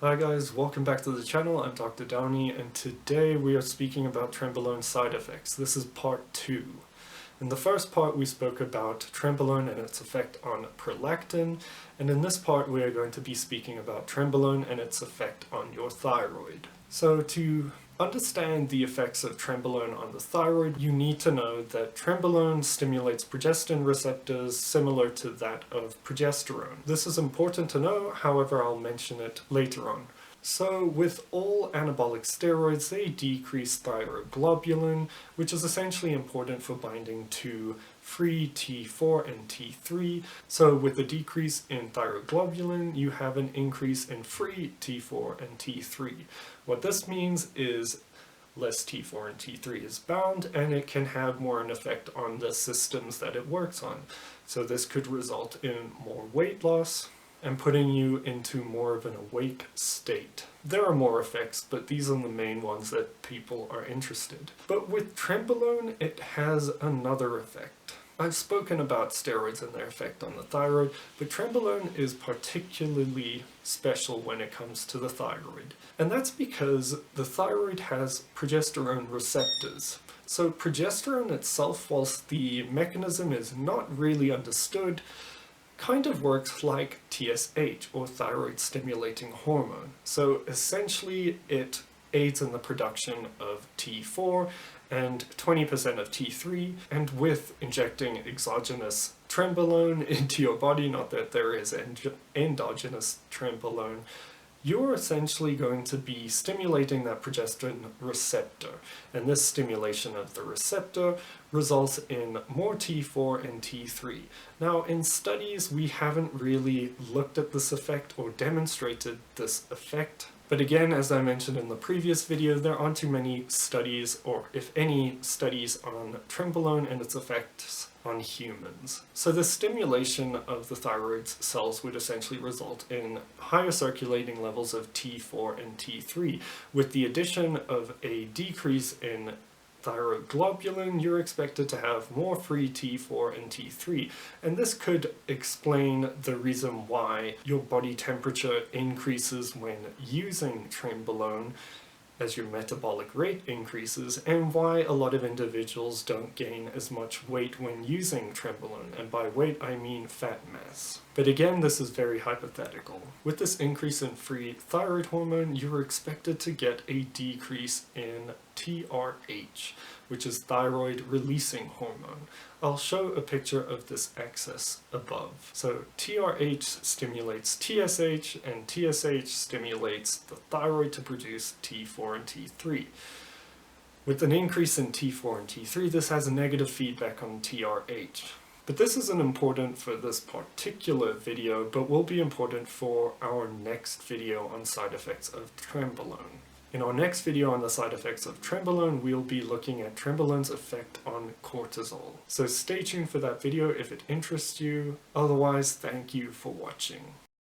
Hi guys, welcome back to the channel. I'm Dr. Downey, and today we are speaking about Trenbolone side effects. This is part 2. In the first part we spoke about Trenbolone and its effect on prolactin, and in this part we are going to be speaking about Trenbolone and its effect on your thyroid. So to understand the effects of Trenbolone on the thyroid, you need to know that Trenbolone stimulates progestin receptors similar to that of progesterone. This is important to know, however I'll mention it later on. So with all anabolic steroids, they decrease thyroglobulin, which is essentially important for binding to free T4 and T3. So with a decrease in thyroglobulin, you have an increase in free T4 and T3. What this means is less T4 and T3 is bound, and it can have more an effect on the systems that it works on. So this could result in more weight loss and putting you into more of an awake state. There are more effects, but these are the main ones that people are interested. But with Trenbolone, it has another effect. I've spoken about steroids and their effect on the thyroid, but Trenbolone is particularly special when it comes to the thyroid. And that's because the thyroid has progesterone receptors. So progesterone itself, whilst the mechanism is not really understood, kind of works like TSH, or thyroid stimulating hormone. So essentially it aids in the production of T4 and 20% of T3, and with injecting exogenous Trenbolone into your body, not that there is endogenous Trenbolone, you're essentially going to be stimulating that progestin receptor, and this stimulation of the receptor results in more T4 and T3. Now, in studies, we haven't really looked at this effect or demonstrated this effect. But again, as I mentioned in the previous video, there aren't too many studies, or if any, studies on Trenbolone and its effects on humans. So the stimulation of the thyroid cells would essentially result in higher circulating levels of T4 and T3. With the addition of a decrease in thyroglobulin, you're expected to have more free T4 and T3, and this could explain the reason why your body temperature increases when using Trenbolone as your metabolic rate increases, and why a lot of individuals don't gain as much weight when using Trenbolone, and by weight I mean fat mass. But again, this is very hypothetical. With this increase in free thyroid hormone, you're expected to get a decrease in TRH, which is thyroid releasing hormone. I'll show a picture of this axis above. So TRH stimulates TSH, and TSH stimulates the thyroid to produce T4 and T3. With an increase in T4 and T3, this has a negative feedback on TRH. But this isn't important for this particular video, but will be important for our next video on side effects of Trenbolone. In our next video on the side effects of Trenbolone, we'll be looking at Trenbolone's effect on cortisol. So stay tuned for that video if it interests you. Otherwise, thank you for watching.